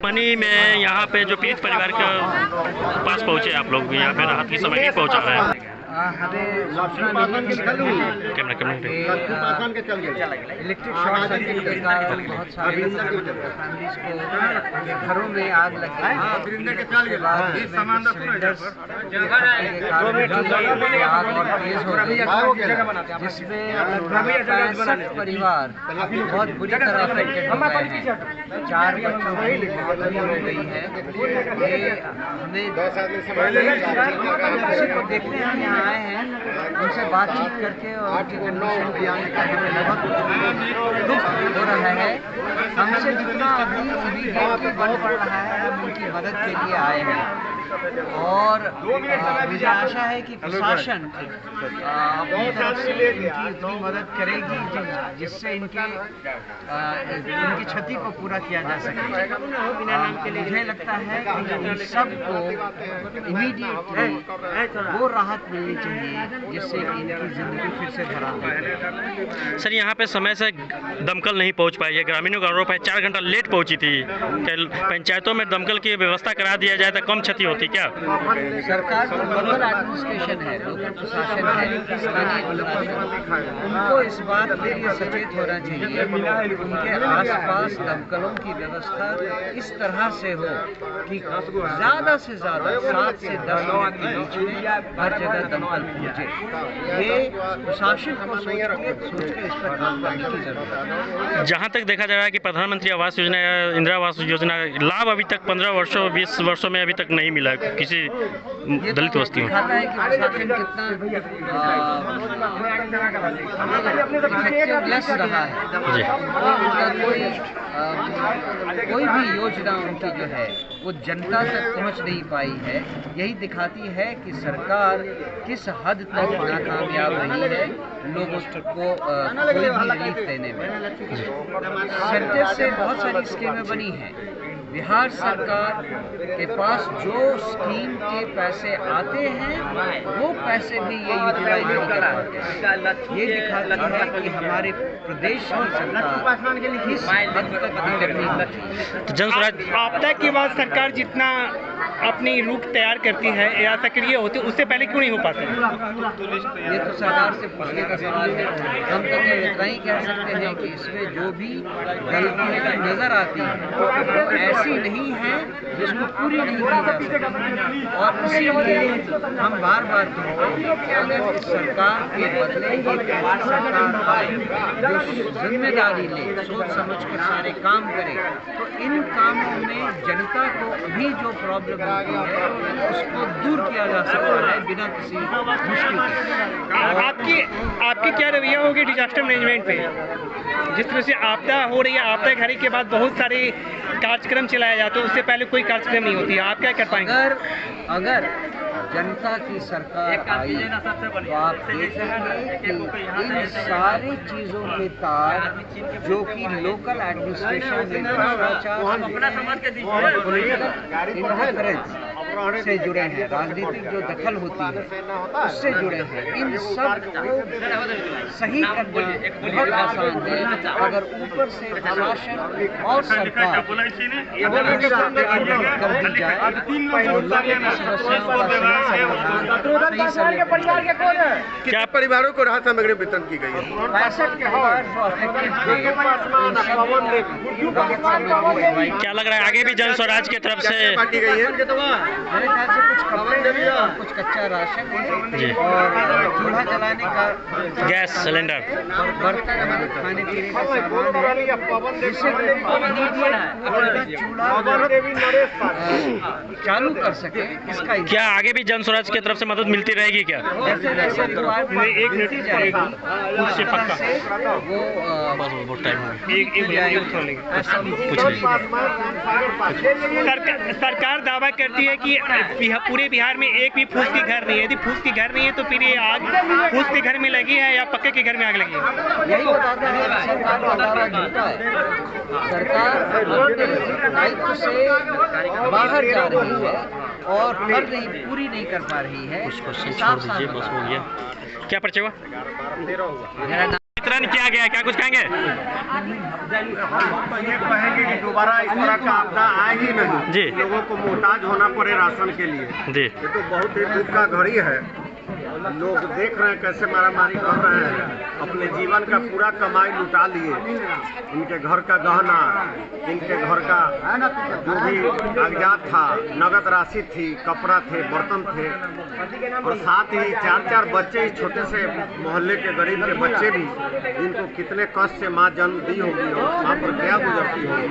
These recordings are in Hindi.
मधुबनी में यहाँ पे जो पीड़ित परिवार के पास पहुँचे आप लोग, यहाँ पे राहत की सामग्री पहुँचा रहे हैं। हमें सूचना मिली इलेक्ट्रिक शॉर्ट सर्किट के कारण बहुत सारे फैमिलीज को घरों में आग लगी। उसके बाद सिलेंडर्स के कारण आग और तेज हो गई, जिसमें 65 परिवार बहुत बुरी तरह अफेक्टेड हो गए हैं। 4 बच्चों की मौत हो गई है। ये हमें किसी को देखने हम यहाँ आए हैं, उनसे बातचीत करके और उनकी कंडीशन भी आने का हमें बहुत दुख हो रहा है। हमसे जितना अभी इमीडिएटली बन पड़ रहा है, हम उनकी मदद के लिए आए हैं। और मुझे आशा है कि प्रशासन अपनी तरफ से इनकी इतनी मदद करेगी जिससे इनकी क्षति को पूरा किया जा सके। मुझे लगता है कि इन सबको इमीडिएटली वो राहत मिलनी चाहिए जिससे कि इनकी ज़िंदगी फिर से धराम लगे। सर, यहाँ पे समय से दमकल नहीं पहुँच पाई है, ग्रामीणों का आरोप है 4 घंटा लेट पहुँची थी। पंचायतों में दमकल की व्यवस्था करा दिया जाए तो कम क्षति होती क्या? सरकार जो लोकल एडमिनिस्ट्रेशन है, लोकल प्रशासन है, स्थानीय प्रशासन, उनको इस बात के लिए सचेत होना चाहिए। उनके आसपास दमकलों की व्यवस्था इस तरह से हो कि ज़्यादा से ज़्यादा 7 से 10 मिनट के बीच में हर जगह दमकल पहुँचे। ये प्रशासन को सोच के इस पर काम करने की जरूरत है। जहाँ तक देखा जा रहा है कि प्रधानमंत्री आवास योजना या इंदिरा आवास योजना लाभ अभी तक 15 वर्षों 20 वर्षों में अभी तक नहीं मिला किसी दलित बस्ती में। दिखाता है कि प्रशासन कितना इफेक्टिवनेस रहा है। उनका कोई भी योजना उनकी जो है वो जनता तक पहुंच नहीं पाई है। यही दिखाती है कि सरकार किस हद तक नाकामयाब रही है लोगों को कोई भी रिलीफ देने में। सेंटर से बहुत सारी स्कीमें बनी हैं। बिहार सरकार के पास जो स्कीम के पैसे आते हैं वो पैसे भी ये यूटिलाइज नहीं कर पाते। ये दिखाता है कि हमारे प्रदेश की सरकार किस हद तक जनस्वराज आपदा के बाद सरकार जितना अपनी रूट तैयार करती है या सक्रिय होती है, उससे पहले क्यों नहीं हो पाती? ये तो सरकार से पूछने का सवाल है। हम तो इतना ही कह सकते हैं कि इसमें जो भी गलतियाँ नजर आती हैं वो ऐसी नहीं है जिसको पूरी नहीं की जा सकती। और इसीलिए हम बार बार कहते हैं कि अगर इस सरकार के बदले एक ऐसी सरकार आए जो जिम्मेदारी ले, सोच समझ कर सारे काम करे, तो इन कामों में जनता को अभी जो प्रॉब्लम होती है उसको दूर किया जा सकता है बिना किसी मुश्किल के। आपकी क्या रवैया होगी डिजास्टर मैनेजमेंट पे? जिस तरह से आपदा हो रही है, आपदा घड़ी के बाद बहुत सारे कार्यक्रम चलाया जाता है, उससे पहले कोई कार्यक्रम नहीं होती है, आप क्या कर पाएंगे? अगर जनता की सरकार आई तो आप देखेंगे कि इन सारी चीज़ों के तार जो कि लोकल एडमिनिस्ट्रेशन में भ्रष्टाचार और पॉलिटिकल इंटरफेरेंस से जुड़े हैं, राजनीतिक जो दखल होती है उससे जुड़े हैं, इन सब को सही करना बहुत आसान है अगर ऊपर से प्रशासन और सरकार कर दी जाए और लोगों की समस्याओं का क्या परिवारों को राहत सामग्री वितरण की गई है? 65 परिवार जो अफेक्टेड थे। क्या लग रहा है आगे भी जन स्वराज की तरफ से बांटी गई है? मेरे ख्याल से कुछ कपड़े हैं और कुछ कच्चा राशन है और चूल्हा जलाने का गैस सिलेंडर और बर्तन खाने पीने का सामान है, जिससे चूल्हा चालू कर सके। इसका क्या आगे भी जन स्वराज की तरफ से मदद मिलती रहेगी क्या? जैसे जैसे रिक्वायरमेंट मिलती जाएगी उसी तरह से वो बहुत टाइम सरकार दावा करती है कि पूरे बिहार में एक भी फूस की घर नहीं है। यदि फूस की घर नहीं है तो फिर ये आग फूस के घर में लगी है या पक्के के घर में आग लगी है? यही बताता है कि सरकार का दावा झूठा है। सरकार अपने दायित्व से बाहर जा रही है और पूरी नहीं कर पा रही है। कुछ क्वेश्चन छोड़ दीजिए, बस हो गया। क्या परिचय हुआ? मेरा नाम वितरण किया गया, क्या कुछ कहेंगे? हम तो ये कहेंगे कि दोबारा इस तरह का आपदा आए ही नहीं जी। लोगों को मोहताज होना पड़े राशन के लिए। जी ये तो बहुत ही दुख का घड़ी है। लोग देख रहे हैं कैसे मारामारी कर रहे हैं, अपने जीवन का पूरा कमाई लुटा लिए। इनके घर का गहना, इनके घर का जो भी कागजात था, नगद राशि थी, कपड़ा थे, बर्तन थे, और साथ ही 4-4 बच्चे, इस छोटे से मोहल्ले के गरीब के बच्चे भी, जिनको कितने कष्ट से माँ जन्म दी होगी और माँ पर क्या गुजरती होगी।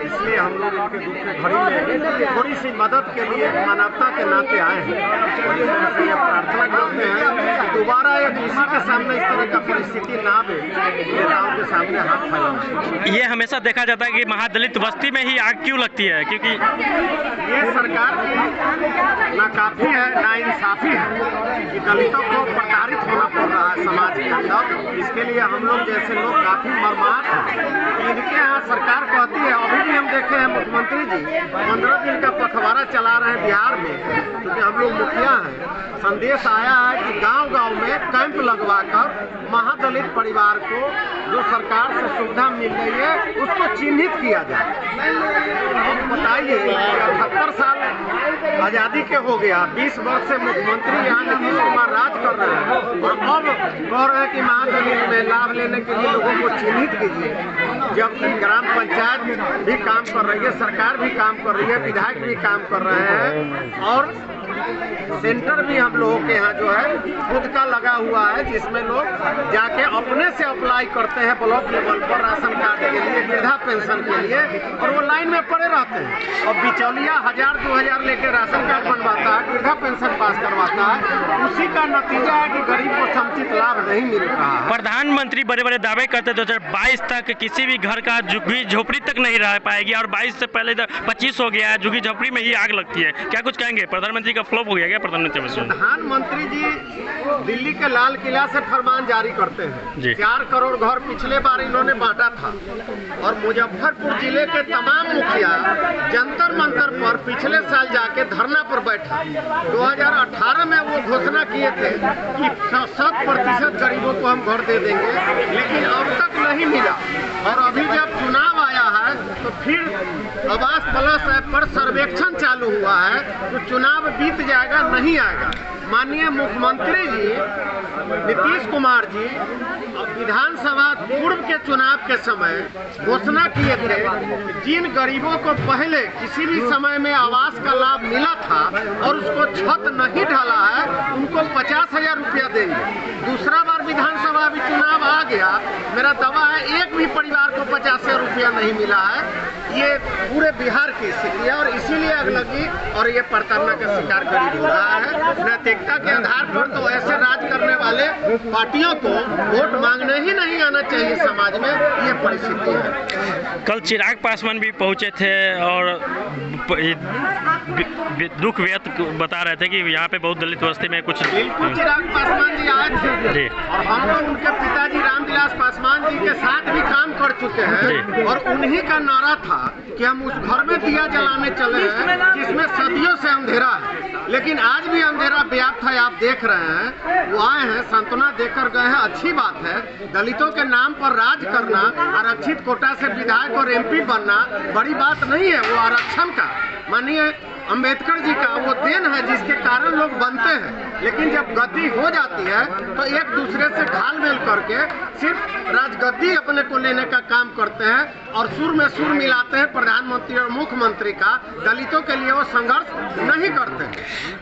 इसलिए हम लोग इनके दुख के घड़ी में थोड़ी सी मदद के लिए मानवता के नाते आए हैं और ईश्वर से यह प्रार्थना करते हैं कि दोबारा एक किसी के सामने इस तरह का परिस्थिति ना आवे, नेताओं के सामने हाथ फैलाना। ये हमेशा देखा जाता है कि महादलित बस्ती में ही आग क्यों लगती है, क्योंकि ये सरकार की नाकाफी है, नाइंसाफी है कि दलितों को प्रताड़ित होना पड़ रहा है समाज के अंदर। इसके लिए हम लोग जैसे लोग काफी मर्माहत हैं। इनके यहाँ सरकार कहती है, अभी भी हम देखे हैं मुख्यमंत्री जी 15 दिन का पखवाड़ा चला रहे हैं बिहार में, क्योंकि हम लोग मुखिया हैं। संदेश आया है कि गांव-गांव में कैंप लगवाकर महादलित परिवार को जो सरकार से सुविधा मिल रही है उसको चिन्हित किया जाए। अब बताइए, 78 साल आज़ादी के हो गया, 20 वर्ष से मुख्यमंत्री यहाँ नीतीश कुमार राज कर रहे हैं और अब कह रहे हैं कि महादलित में लाभ लेने के लिए लोगों को चिन्हित कीजिए, जबकि ग्राम पंचायत भी काम कर रही है, सरकार भी काम कर रही है, विधायक भी काम कर रहे हैं और सेंटर भी हम लोगों के यहाँ जो है खुद का लगा हुआ है, जिसमें लोग जाके अपने से अप्लाई करते हैं ब्लॉक लेवल पर राशन कार्ड के लिए, वृद्धा पेंशन के लिए, और वो लाइन में पड़े रहते हैं। और बिचौलिया 1000-2000 लेके राशन कार्ड बनवाता है, वृद्धा पेंशन पास करवाता है, उसी का नतीजा है कि गरीब को समुचित लाभ नहीं मिल रहा है। प्रधानमंत्री बड़े बड़े दावे करते 2022 तक किसी भी घर का झुग्गी झोपड़ी तक नहीं रह पाएगी और 22 से पहले 25 हो गया है, झुग्गी झोपड़ी में ही आग लगती है। क्या कुछ कहेंगे? प्रधानमंत्री का फ्लॉप हो गया क्या प्रधानमंत्री? प्रधानमंत्री जी दिल्ली के लाल किला से फरमान जारी करते हैं। 4 करोड़ घर पिछले बार इन्होंने बांटा था और मुजफ्फरपुर जिले के तमाम मुखिया जंतर मंतर पर पिछले साल जाके धरना पर बैठा। 2018 में वो घोषणा किए थे कि 100% गरीबों को हम घर दे देंगे, लेकिन अब तक नहीं मिला। और अभी जब चुनाव आया है तो फिर आवास प्लस ऐप पर सर्वेक्षण चालू हुआ है, तो चुनाव बीत जाएगा, नहीं आएगा। माननीय मुख्यमंत्री जी नीतीश कुमार जी विधानसभा पूर्व के चुनाव के समय घोषणा किए थे जिन गरीबों को पहले किसी भी समय में आवास का लाभ मिला था और उसको छत नहीं ढाला है, उनको 50,000 रुपया देंगे। दूसरा बार विधानसभा भी चुनाव आ गया, मेरा दावा है एक भी परिवार को 50,000 रुपया नहीं मिला है। ये पूरे बिहार की स्थिति है और इसीलिए अगलगी और ये प्रताड़ना का शिकार गरीब हो रहा है। नैतिकता के आधार पर तो ऐसे राज करने वाले पार्टियों को वोट मांगने ही नहीं आना चाहिए समाज में, ये परिस्थिति है। कल चिराग पासवान भी पहुंचे थे और दुख व्यक्त बता रहे थे कि यहाँ पे बहुत दलित बस्ती में कुछ। बिल्कुल चिराग पासवान जी आए थे और हम लोग उनके पिताजी रामविलास पासवान जी के साथ भी काम कर चुके हैं और उन्हीं का नारा था कि हम उस घर में दिया जलाने चले हैं जिसमें सदियों से अंधेरा है, लेकिन आज भी अंधेरा व्याप्त है। आप देख रहे हैं, वो आए हैं, सांत्वना देकर गए हैं, अच्छी बात है। दलितों के नाम पर राज करना, आरक्षित कोटा से विधायक और MP बनना बड़ी बात नहीं है, वो आरक्षण का माननीय अंबेडकर जी का वो देन है जिसके कारण लोग बनते हैं। लेकिन जब गद्दी हो जाती है तो एक दूसरे से घालमेल करके सिर्फ राजगद्दी अपने को लेने का काम करते हैं और सुर में सुर मिलाते हैं प्रधानमंत्री और मुख्यमंत्री का। दलितों के लिए वो संघर्ष नहीं करते।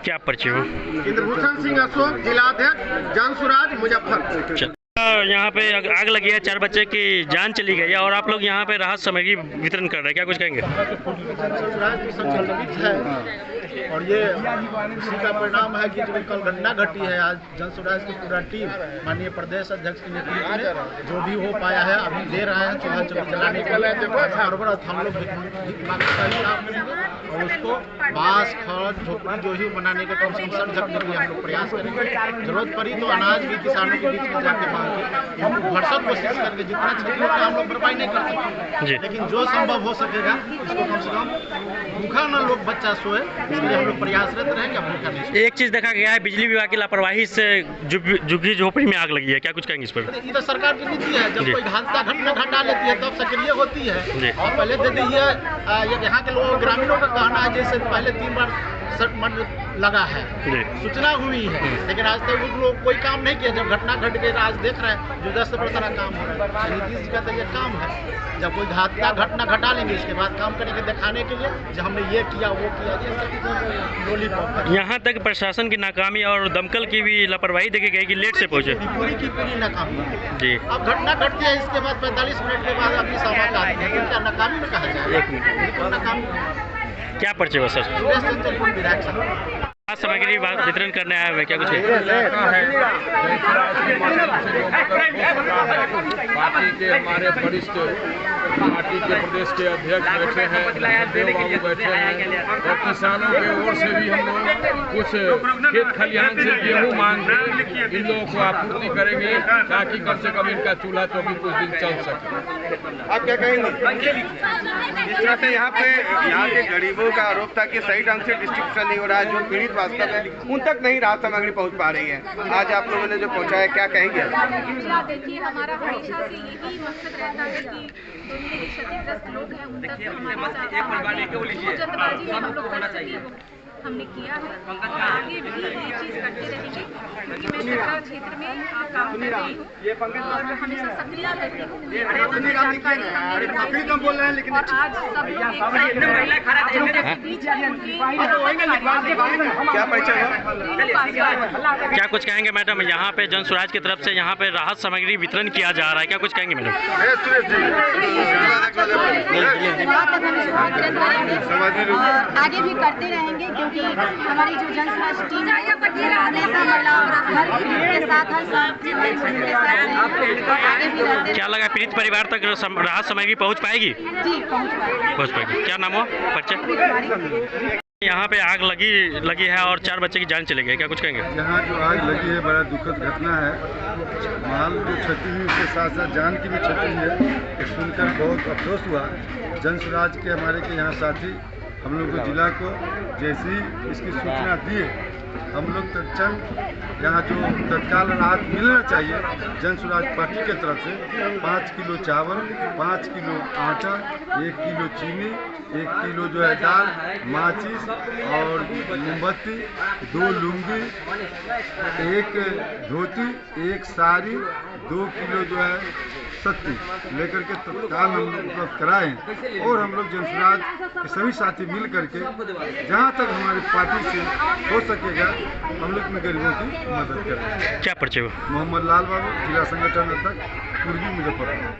क्या परिचय हो? इंद्रभूषण सिंह अशोक, जिलाध्यक्ष जनसुराज, मुजफ्फरपुर। यहाँ पे आग लगी है, 4 बच्चे की जान चली गई है और आप लोग यहाँ पे राहत सामग्री वितरण कर रहे हैं, क्या कुछ कहेंगे? और ये इसी का परिणाम है कि जो कल घटना घटी है, आज जनसुराज की पूरा टीम माननीय प्रदेश अध्यक्ष के नेतृत्व में जो भी हो पाया है अभी दे रहे हैं। चूल्हा चौकी जलाने के लिए हम लोग और उसको बांस खड़ झोपड़ी जो ही बनाने का कम से कम सड़ के लिए हम लोग प्रयास करेंगे। जरूरत पड़ी तो अनाज भी किसानों के बीच में जाके मांग के भरसक कोशिश करके जितना क्षति होता है हम लोग भरपाई नहीं कर सकते, लेकिन जो संभव हो सकेगा उसको कम से कम भूखा न लोग बच्चा सोए, इसलिए हम लोग प्रयासरत रहेंगे। भूखा नहीं। एक चीज देखा गया है, बिजली विभाग की लापरवाही से झुग्गी झोपड़ी में आग लगी है, क्या कुछ कहेंगे इस पर? ये तो सरकार की नीति है, जब कोई घटना घटा लेती है तब सक्रिय होती है और पहले दे दी है। यहाँ के लोग ग्रामीणों का कहना है जैसे पहले 3 बार लगा है, सूचना हुई है, लेकिन आज तक वो लोग कोई काम नहीं किया। जब घटना घट गई आज देख रहे हैं जो 10 से बड़ा सारा काम हो रहा है। नीतीश जी का तो ये काम है, जब कोई घटना घटा लेंगे उसके बाद काम करेंगे दिखाने के लिए जो हमने ये किया वो किया। यहाँ तक प्रशासन की नाकामी और दमकल की भी लापरवाही देखी गई कि लेट से पहुँचे, पूरी की पूरी नाकामी जी। अब घटना घटती है इसके बाद 45 मिनट के बाद अपनी सभा का क्या नाकामी में कहा जाए? नाकामी क्या पर्चे हो सर? सामग्री वितरण करने आए हुए, क्या कुछ पार्टी के हमारे वरिष्ठ पार्टी के प्रदेश के अध्यक्ष बैठे हैं, देव बाबू बैठे हैं और किसानों के ओर से भी हम लोग कुछ खेत खलिहान से गेहूँ मांग के इन लोगों को आपूर्ति करेंगे ताकि कम से कम इनका चूल्हा तो भी कुछ दिन चल सके। आप क्या कहेंगे? जिस तरह से यहाँ के गरीबों का आरोप था कि सही ढंग से डिस्ट्रीब्यूशन नहीं हो रहा है, जो पीड़ित वास्तव है उन तक नहीं राहत सामग्री पहुँच पा रही है, आज आप लोगों ने जो पहुँचाया, क्या कहेंगे? देखिए हमारा हमेशा से यही मकसद रहता है कि जो क्षतिग्रस्त लोग हैं उन तक हमारे जल्दबाजी में हम लोग कर सकें, हमने किया है और आगे भी ये चीज़ करते रहेंगे क्योंकि मैं नगर क्षेत्र में काम कर रही हूँ और हमेशा सक्रिय रहती हूँ। और आज सब क्या कुछ कहेंगे मैडम? यहाँ पे जन स्वराज की तरफ से यहाँ पे राहत सामग्री वितरण किया जा रहा है, क्या कुछ कहेंगे मैडम? आगे भी करते रहेंगे क्योंकि हमारी जो जन स्वराज टीम है हमेशा महिलाओं हर के साथ आगे भी रहते। क्या लगा पीड़ित परिवार तक राहत सामग्री पहुँच पाएगी? जी पहुँच पाएगी। क्या नाम हो परिचय? यहाँ पे आग लगी है और 4 बच्चे की जान चली गई, क्या कुछ कहेंगे? यहाँ जो आग लगी है बड़ा दुखद घटना है। माल जो क्षति हुई उसके साथ साथ जान की भी क्षति हुई है, तो सुनकर बहुत अफसोस हुआ। जन स्वराज के हमारे के यहाँ साथी हम लोग को जिला को जैसे ही इसकी सूचना दिए हम लोग तत्क्षण यहाँ जो तत्काल राहत मिलना चाहिए जन स्वराज पार्टी की तरफ से 5 किलो चावल, 5 किलो आटा, 1 किलो चीनी, 1 किलो जो है दाल, माचिस और मोमबत्ती, 2 लुंगी, 1 धोती, 1 साड़ी, 2 किलो जो है सत्ती लेकर के तत्काल हम लोग उपलब्ध कराएं और हम लोग जन स्वराज के सभी साथी मिल करके जहाँ तक हमारी पार्टी से हो सकेगा हम लोग में गरीबों की मदद करें। क्या परिचय? मोहम्मद लाल बाबू, जिला संगठन अध्यक्ष, पूर्वी मुजफ्फरपुर।